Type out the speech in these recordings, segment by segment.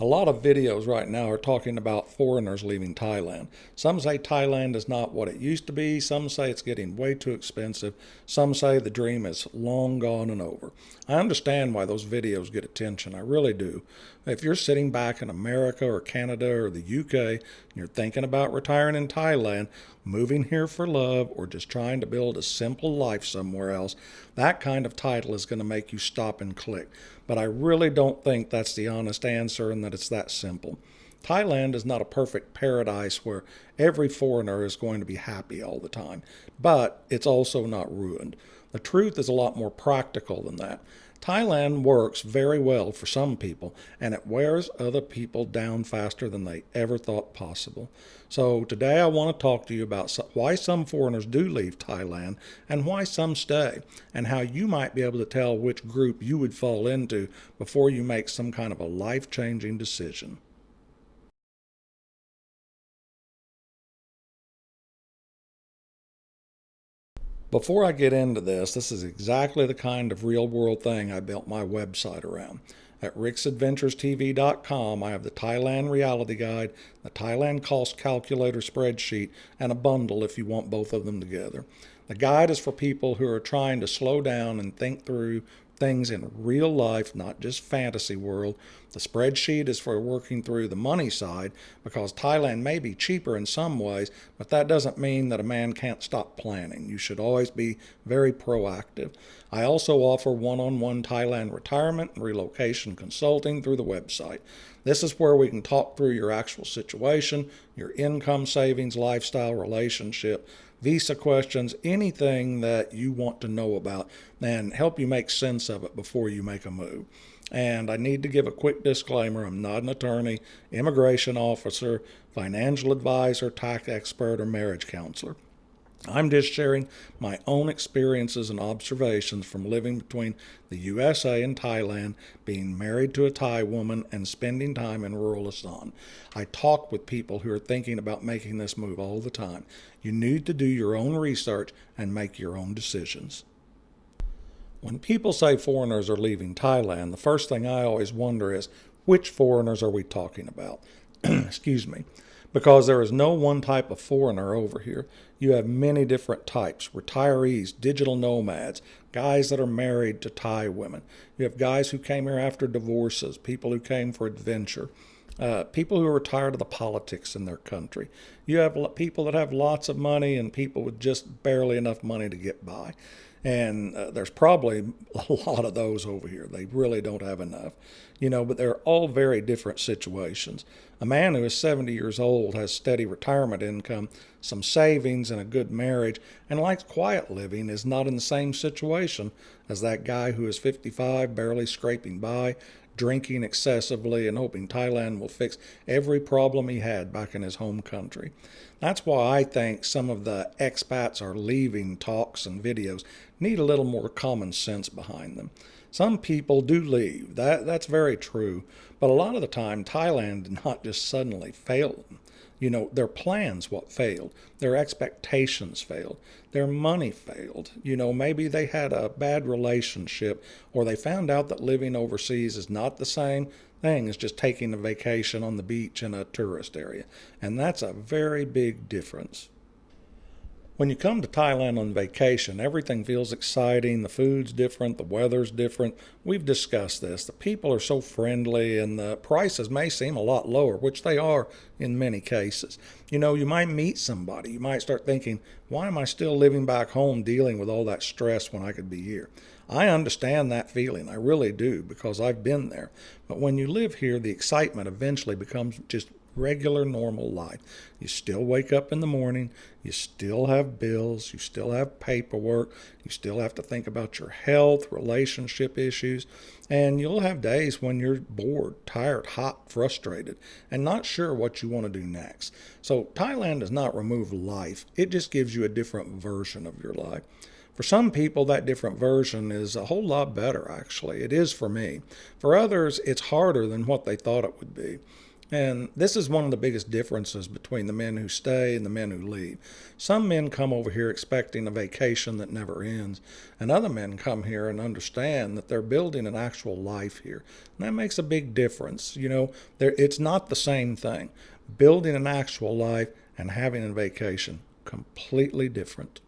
A lot of videos right now are talking about foreigners leaving Thailand. Some say Thailand is not what it used to be. Some say it's getting way too expensive. Some say the dream is long gone and over. I understand why those videos get attention. I really do. If you're sitting back in America or Canada or the UK and you're thinking about retiring in Thailand, moving here for love, or just trying to build a simple life somewhere else, that kind of title is going to make you stop and click. But I really don't think that's the honest answer and that it's that simple. Thailand is not a perfect paradise where every foreigner is going to be happy all the time, but it's also not ruined. The truth is a lot more practical than that. Thailand works very well for some people, and it wears other people down faster than they ever thought possible. So today I want to talk to you about why some foreigners do leave Thailand and why some stay, and how you might be able to tell which group you would fall into before you make some kind of a life-changing decision. Before I get into this is exactly the kind of real world thing I built my website around. At ricksadventurestv.com, I have the Thailand Reality Guide, the Thailand Cost Calculator spreadsheet, and a bundle if you want both of them together. The guide is for people who are trying to slow down and think through things in real life, not just fantasy world. The spreadsheet is for working through the money side because Thailand may be cheaper in some ways, but that doesn't mean that a man can't stop planning. You should always be very proactive. I also offer one-on-one Thailand retirement and relocation consulting through the website. This is where we can talk through your actual situation, your income, savings, lifestyle, relationship, visa questions, anything that you want to know about, and help you make sense of it before you make a move. And I need to give a quick disclaimer. I'm not an attorney, immigration officer, financial advisor, tax expert, or marriage counselor. I'm just sharing my own experiences and observations from living between the USA and Thailand, being married to a Thai woman, and spending time in rural Assam. I talk with people who are thinking about making this move all the time. You need to do your own research and make your own decisions. When people say foreigners are leaving Thailand, the first thing I always wonder is, which foreigners are we talking about? Excuse me. Because there is no one type of foreigner over here. You have many different types: retirees, digital nomads, guys that are married to Thai women. You have guys who came here after divorces, people who came for adventure, people who are tired of the politics in their country. You have people that have lots of money and people with just barely enough money to get by. And there's probably a lot of those over here. They really don't have enough, but they're all very different situations. A man who is 70 years old, has steady retirement income, some savings, and a good marriage, and likes quiet living is not in the same situation as that guy who is 55, barely scraping by, drinking excessively, and hoping Thailand will fix every problem he had back in his home country. That's why I think some of the expats are leaving talks and videos need a little more common sense behind them. Some people do leave. That's very true. But a lot of the time, Thailand did not just suddenly fail them. Their plans what failed. Their expectations failed. Their money failed. Maybe they had a bad relationship, or they found out that living overseas is not the same thing as just taking a vacation on the beach in a tourist area. And that's a very big difference. When you come to Thailand on vacation, everything feels exciting. The food's different. The weather's different. We've discussed this. The people are so friendly, and the prices may seem a lot lower, which they are in many cases. You might meet somebody. You might start thinking, why am I still living back home dealing with all that stress when I could be here? I understand that feeling. I really do, because I've been there. But when you live here, the excitement eventually becomes just regular, normal life. You still wake up in the morning, you still have bills, you still have paperwork, you still have to think about your health, relationship issues, and you'll have days when you're bored, tired, hot, frustrated, and not sure what you want to do next. So Thailand does not remove life, it just gives you a different version of your life. For some people, that different version is a whole lot better, actually. It is for me. For others, it's harder than what they thought it would be. And this is one of the biggest differences between the men who stay and the men who leave. Some men come over here expecting a vacation that never ends, and other men come here and understand that they're building an actual life here. And that makes a big difference. It's not the same thing. Building an actual life and having a vacation, completely different.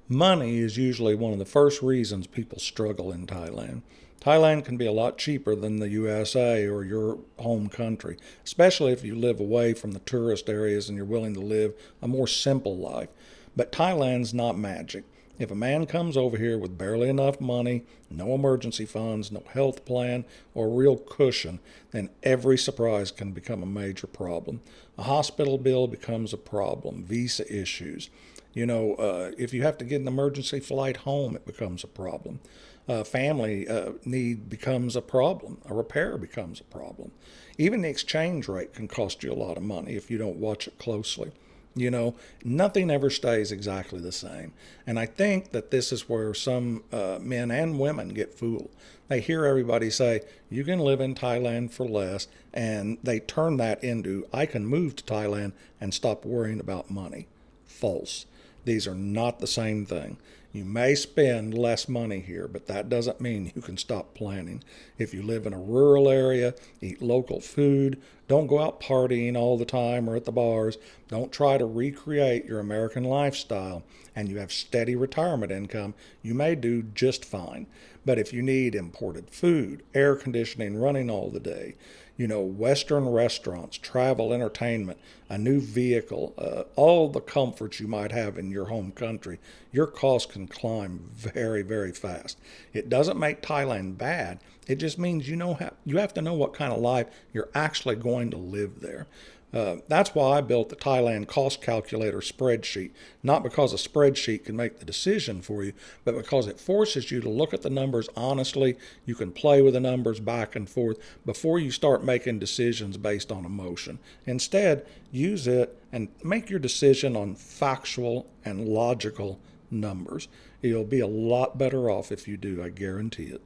Money is usually one of the first reasons people struggle in Thailand. Thailand can be a lot cheaper than the USA or your home country, especially if you live away from the tourist areas and you're willing to live a more simple life. But Thailand's not magic. If a man comes over here with barely enough money, no emergency funds, no health plan, or real cushion, then every surprise can become a major problem. A hospital bill becomes a problem, visa issues. If you have to get an emergency flight home, it becomes a problem. Family need becomes a problem. A repair becomes a problem. Even the exchange rate can cost you a lot of money if you don't watch it closely. Nothing ever stays exactly the same. And I think that this is where some men and women get fooled. They hear everybody say, you can live in Thailand for less, and they turn that into, I can move to Thailand and stop worrying about money. False. These are not the same thing. You may spend less money here, but that doesn't mean you can stop planning. If you live in a rural area, eat local food, don't go out partying all the time or at the bars, don't try to recreate your American lifestyle, and you have steady retirement income, you may do just fine. But if you need imported food, air conditioning running all the day, Western restaurants, travel, entertainment, a new vehicle, all the comforts you might have in your home country, your costs can climb very, very fast. It doesn't make Thailand bad. It just means you have to know what kind of life you're actually going to live there. That's why I built the Thailand cost calculator spreadsheet, not because a spreadsheet can make the decision for you, but because it forces you to look at the numbers honestly. You can play with the numbers back and forth before you start making decisions based on emotion. Instead, use it and make your decision on factual and logical numbers. You'll be a lot better off if you do, I guarantee it.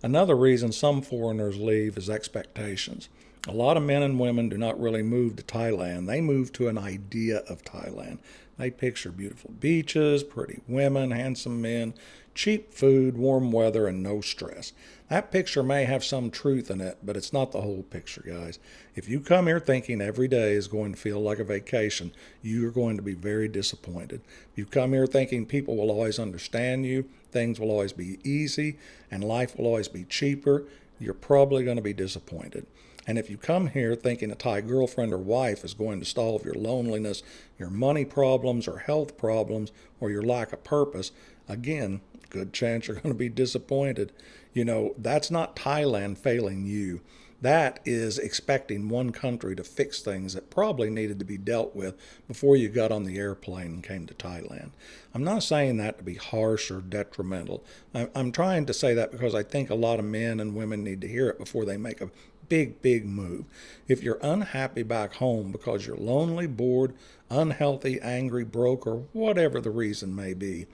Another reason some foreigners leave is expectations. A lot of men and women do not really move to Thailand. They move to an idea of Thailand. They picture beautiful beaches, pretty women, handsome men, cheap food, warm weather, and no stress. That picture may have some truth in it, but it's not the whole picture, guys. If you come here thinking every day is going to feel like a vacation, you're going to be very disappointed. If you come here thinking people will always understand you, things will always be easy, and life will always be cheaper, you're probably going to be disappointed. And if you come here thinking a Thai girlfriend or wife is going to solve your loneliness, your money problems or health problems, or your lack of purpose, again, good chance you're going to be disappointed. That's not Thailand failing you. That is expecting one country to fix things that probably needed to be dealt with before you got on the airplane and came to Thailand. I'm not saying that to be harsh or detrimental. I'm trying to say that because I think a lot of men and women need to hear it before they make a big move. If you're unhappy back home because you're lonely, bored, unhealthy, angry, broke, or whatever the reason may be,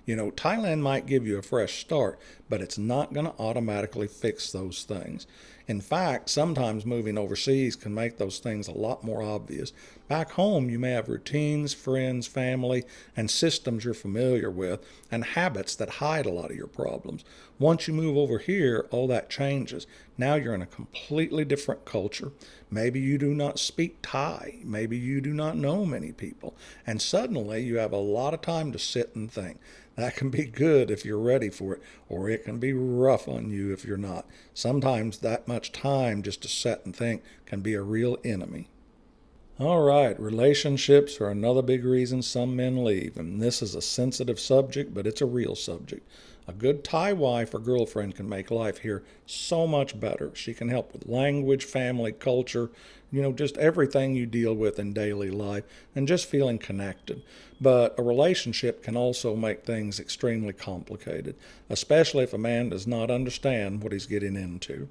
Thailand might give you a fresh start, but it's not going to automatically fix those things. In fact, sometimes moving overseas can make those things a lot more obvious. Back home, you may have routines, friends, family, and systems you're familiar with, and habits that hide a lot of your problems. Once you move over here, all that changes. Now you're in a completely different culture. Maybe you do not speak Thai. Maybe you do not know many people. And suddenly you have a lot of time to sit and think. That can be good if you're ready for it, or it can be rough on you if you're not. Sometimes that much time just to sit and think can be a real enemy. All right, relationships are another big reason some men leave, and this is a sensitive subject, but it's a real subject. A good Thai wife or girlfriend can make life here so much better. She can help with language, family, culture, just everything you deal with in daily life, and just feeling connected. But a relationship can also make things extremely complicated, especially if a man does not understand what he's getting into.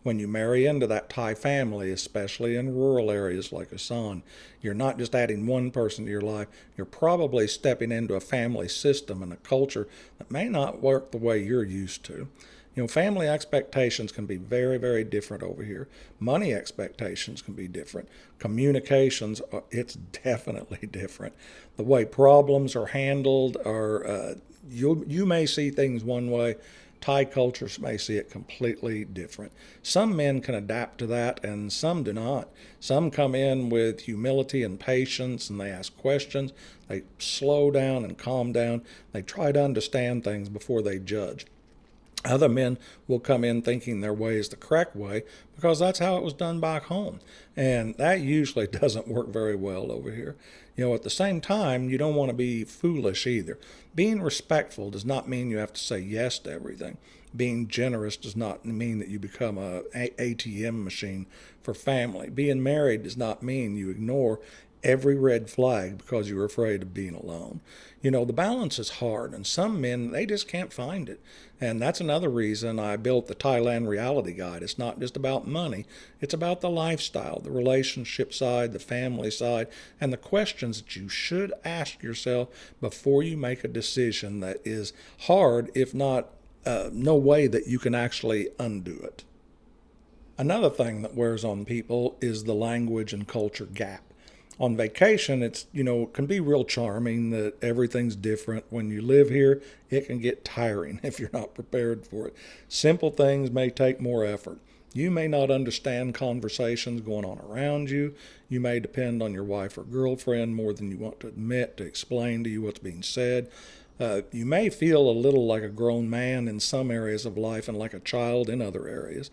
When you marry into that Thai family, especially in rural areas like Asan, you're not just adding one person to your life, you're probably stepping into a family system and a culture that may not work the way you're used to. Family expectations can be very, very different over here. Money expectations can be different. Communications, it's definitely different. The way problems are handled are, you may see things one way. Thai cultures may see it completely different. Some men can adapt to that and some do not. Some come in with humility and patience and they ask questions. They slow down and calm down. They try to understand things before they judge. Other men will come in thinking their way is the correct way because that's how it was done back home. And that usually doesn't work very well over here. At the same time, you don't want to be foolish either. Being respectful does not mean you have to say yes to everything. Being generous does not mean that you become a ATM machine for family. Being married does not mean you ignore every red flag because you're afraid of being alone. The balance is hard, and some men, they just can't find it. And that's another reason I built the Thailand Reality Guide. It's not just about money, it's about the lifestyle, the relationship side, the family side, and the questions that you should ask yourself before you make a decision that is hard, if not no way that you can actually undo it. Another thing that wears on people is the language and culture gap. On vacation, it's, can be real charming that everything's different. When you live here, it can get tiring if you're not prepared for it. Simple things may take more effort. You may not understand conversations going on around you. You may depend on your wife or girlfriend more than you want to admit to explain to you what's being said. You may feel a little like a grown man in some areas of life and like a child in other areas,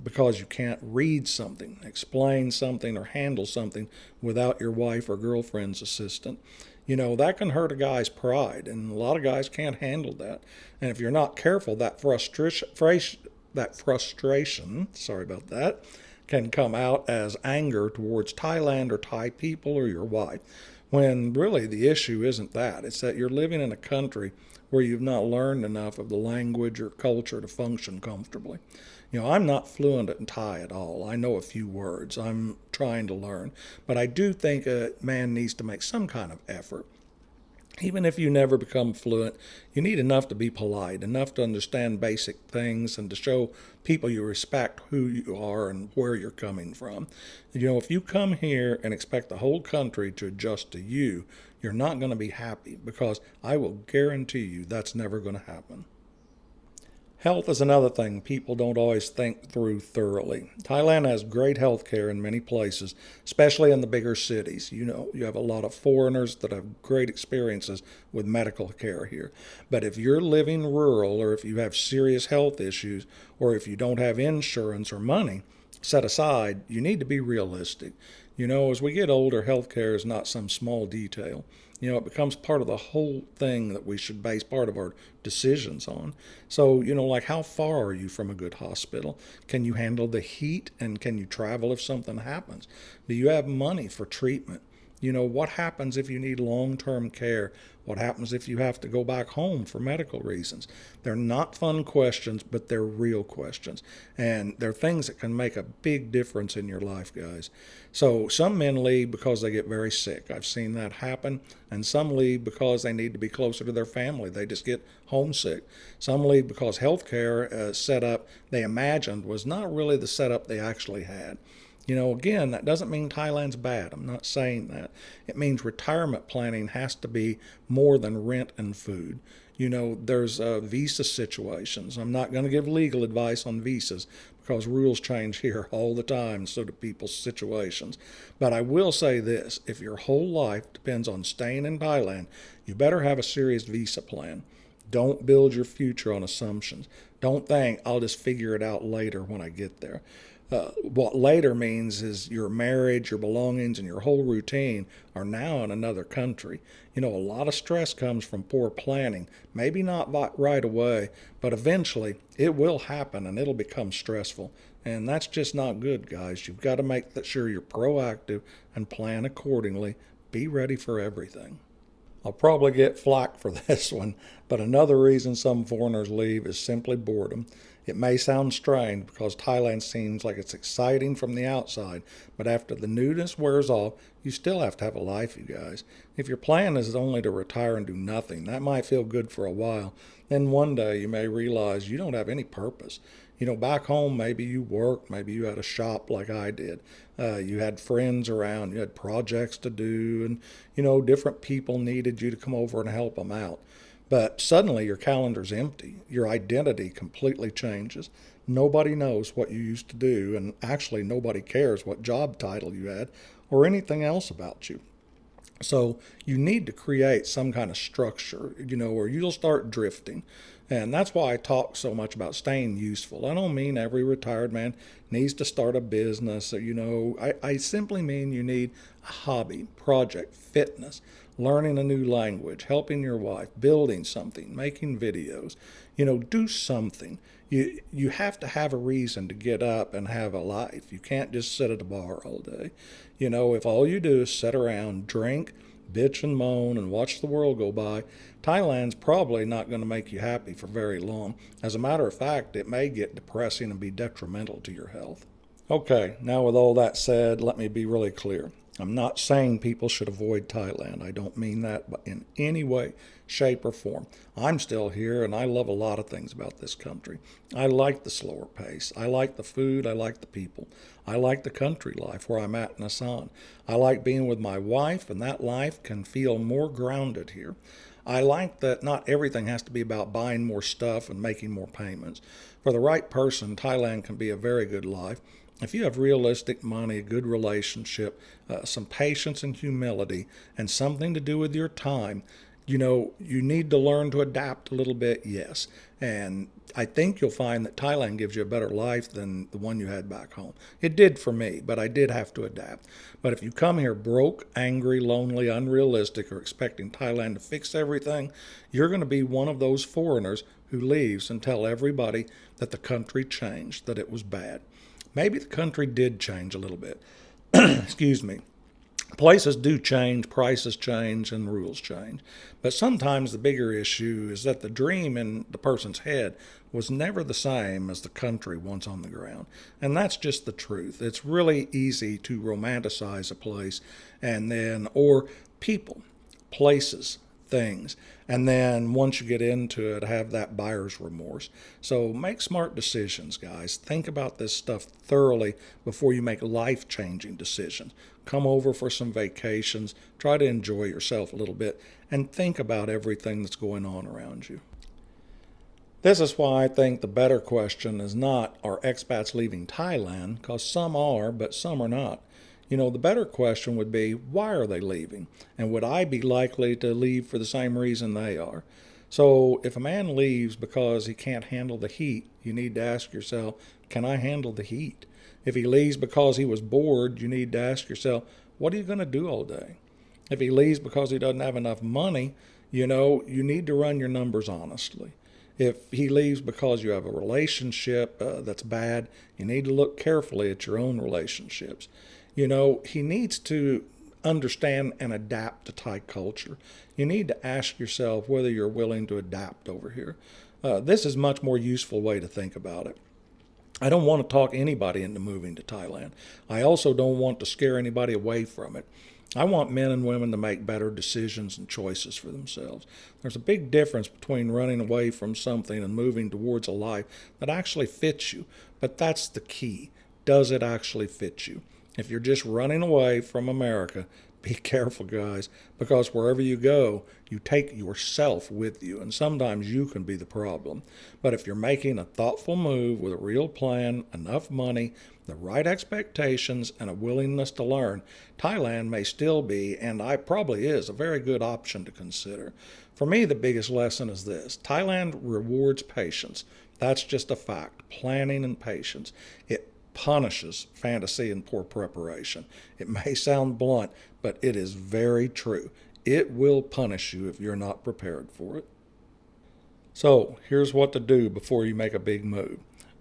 because you can't read something, explain something, or handle something without your wife or girlfriend's assistant. That can hurt a guy's pride, and a lot of guys can't handle that. And if you're not careful, that frustration, sorry about that, can come out as anger towards Thailand or Thai people or your wife, when really the issue isn't that. It's that you're living in a country where you've not learned enough of the language or culture to function comfortably. I'm not fluent in Thai at all. I know a few words. I'm trying to learn. But I do think a man needs to make some kind of effort. Even if you never become fluent, you need enough to be polite, enough to understand basic things, and to show people you respect who you are and where you're coming from. If you come here and expect the whole country to adjust to you, you're not going to be happy, because I will guarantee you that's never going to happen. Health is another thing people don't always think through thoroughly. Thailand has great health care in many places, especially in the bigger cities. You have a lot of foreigners that have great experiences with medical care here. But if you're living rural, or if you have serious health issues, or if you don't have insurance or money set aside, you need to be realistic. As we get older, health care is not some small detail. It becomes part of the whole thing that we should base part of our decisions on. So, like, how far are you from a good hospital? Can you handle the heat, and can you travel if something happens? Do you have money for treatment? What happens if you need long-term care? What happens if you have to go back home for medical reasons? They're not fun questions, but they're real questions. And they're things that can make a big difference in your life, guys. So some men leave because they get very sick. I've seen that happen. And some leave because they need to be closer to their family. They just get homesick. Some leave because healthcare setup they imagined was not really the setup they actually had. Again, that doesn't mean Thailand's bad. I'm not saying that. It means retirement planning has to be more than rent and food. There's visa situations. I'm not going to give legal advice on visas because rules change here all the time, so do people's situations. But I will say this, if your whole life depends on staying in Thailand, you better have a serious visa plan. Don't build your future on assumptions. Don't think, I'll just figure it out later when I get there. What later means is your marriage, your belongings, and your whole routine are now in another country. A lot of stress comes from poor planning. Maybe not right away, but eventually it will happen and it'll become stressful. And that's just not good, guys. You've got to make sure you're proactive and plan accordingly. Be ready for everything. I'll probably get flack for this one, but another reason some foreigners leave is simply boredom. It may sound strange because Thailand seems like it's exciting from the outside, but after the newness wears off, you still have to have a life, you guys. If your plan is only to retire and do nothing, that might feel good for a while. Then one day you may realize you don't have any purpose. Back home, maybe you worked, maybe you had a shop like I did. You had friends around, you had projects to do, and, different people needed you to come over and help them out. But suddenly your calendar's empty. Your identity completely changes. Nobody knows what you used to do, and actually nobody cares what job title you had or anything else about you. So you need to create some kind of structure, or you'll start drifting. And that's why I talk so much about staying useful. I don't mean every retired man needs to start a business. I simply mean you need a hobby, project, fitness, learning a new language, helping your wife, building something, making videos. Do something. You have to have a reason to get up and have a life. You can't just sit at a bar all day. If all you do is sit around, drink, bitch and moan, and watch the world go by, Thailand's probably not going to make you happy for very long. As a matter of fact, it may get depressing and be detrimental to your health. Okay, now with all that said, let me be really clear. I'm not saying people should avoid Thailand. I don't mean that in any way, shape, or form. I'm still here, and I love a lot of things about this country. I like the slower pace. I like the food. I like the people. I like the country life where I'm at in Asan. I like being with my wife, and that life can feel more grounded here. I like that not everything has to be about buying more stuff and making more payments. For the right person, Thailand can be a very good life. If you have realistic money, a good relationship, some patience and humility, and something to do with your time, you need to learn to adapt a little bit, yes. And I think you'll find that Thailand gives you a better life than the one you had back home. It did for me, but I did have to adapt. But if you come here broke, angry, lonely, unrealistic, or expecting Thailand to fix everything, you're going to be one of those foreigners who leaves and tell everybody that the country changed, that it was bad. Maybe the country did change a little bit. Excuse me. Places do change, prices change, and rules change. But sometimes the bigger issue is that the dream in the person's head was never the same as the country once on the ground. And that's just the truth. It's really easy to romanticize a place or people, places, things. And then once you get into it, have that buyer's remorse. So make smart decisions, guys. Think about this stuff thoroughly before you make life-changing decisions. Come over for some vacations. Try to enjoy yourself a little bit and think about everything that's going on around you. This is why I think the better question is not, are expats leaving Thailand? Because some are, but some are not. The better question would be, why are they leaving? And would I be likely to leave for the same reason they are? So if a man leaves because he can't handle the heat, you need to ask yourself, can I handle the heat? If he leaves because he was bored, you need to ask yourself, what are you going to do all day? If he leaves because he doesn't have enough money, you need to run your numbers honestly. If he leaves because you have a relationship that's bad, you need to look carefully at your own relationships. He needs to understand and adapt to Thai culture. You need to ask yourself whether you're willing to adapt over here. This is a much more useful way to think about it. I don't want to talk anybody into moving to Thailand. I also don't want to scare anybody away from it. I want men and women to make better decisions and choices for themselves. There's a big difference between running away from something and moving towards a life that actually fits you. But that's the key. Does it actually fit you? If you're just running away from America, be careful, guys, because wherever you go, you take yourself with you, and sometimes you can be the problem. But if you're making a thoughtful move with a real plan, enough money, the right expectations, and a willingness to learn, Thailand may still be, and I probably is, a very good option to consider. For me, the biggest lesson is this. Thailand rewards patience. That's just a fact. Planning and patience. It punishes fantasy and poor preparation. It may sound blunt, but it is very true. It will punish you if you're not prepared for it. So here's what to do before you make a big move.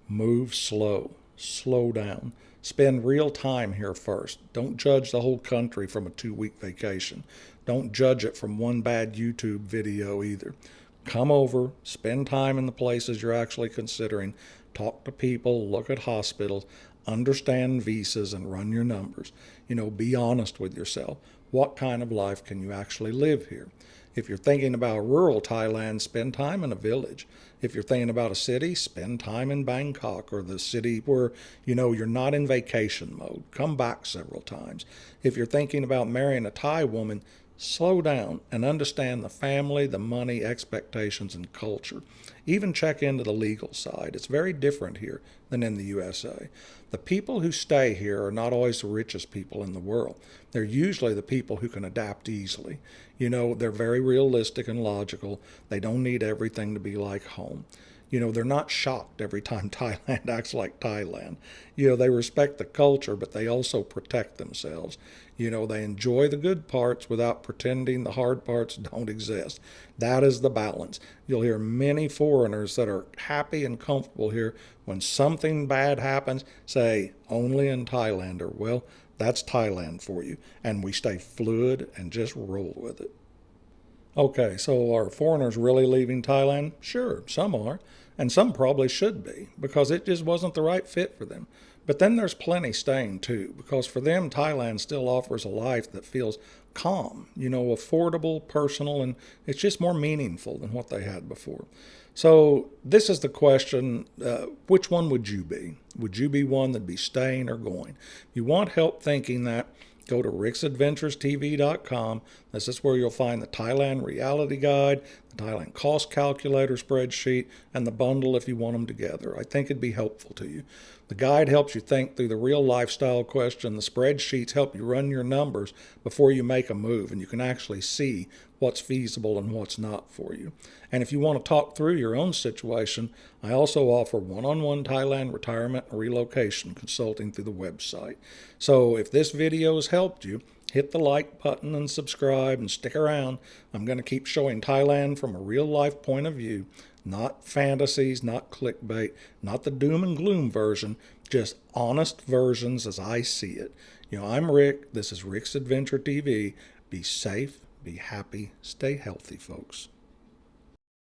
Move slow. Slow down. Spend real time here first. Don't judge the whole country from a 2-week vacation. Don't judge it from one bad YouTube video either. Come over, spend time in the places you're actually considering, talk to people, look at hospitals, understand visas, and run your numbers. Be honest with yourself. What kind of life can you actually live here? If you're thinking about rural Thailand, spend time in a village. If you're thinking about a city, spend time in Bangkok or the city where, you're not in vacation mode. Come back several times. If you're thinking about marrying a Thai woman, slow down and understand the family, the money, expectations, and culture. Even check into the legal side. It's very different here than in the USA. The people who stay here are not always the richest people in the world. They're usually the people who can adapt easily. They're very realistic and logical. They don't need everything to be like home. They're not shocked every time Thailand acts like Thailand. They respect the culture, but they also protect themselves. They enjoy the good parts without pretending the hard parts don't exist. That is the balance. You'll hear many foreigners that are happy and comfortable here. When something bad happens, say, only in Thailand, or, well, that's Thailand for you. And we stay fluid and just roll with it. Okay, so are foreigners really leaving Thailand? Sure, some are, and some probably should be, because it just wasn't the right fit for them. But then there's plenty staying too, because for them, Thailand still offers a life that feels calm, affordable, personal, and it's just more meaningful than what they had before. So this is the question, which one would you be? Would you be one that'd be staying or going? If you want help thinking that, go to ricsadventurestv.com. This is where you'll find the Thailand Reality Guide, the Thailand Cost Calculator spreadsheet, and the bundle if you want them together. I think it'd be helpful to you. The guide helps you think through the real lifestyle question. The spreadsheets help you run your numbers before you make a move, and you can actually see what's feasible and what's not for you. And if you want to talk through your own situation, I also offer one-on-one Thailand retirement and relocation consulting through the website. So if this video has helped you, hit the like button and subscribe and stick around. I'm going to keep showing Thailand from a real-life point of view, not fantasies, not clickbait, not the doom and gloom version, just honest versions as I see it. I'm Rick. This is Rick's Adventure TV. Be safe, be happy, stay healthy, folks.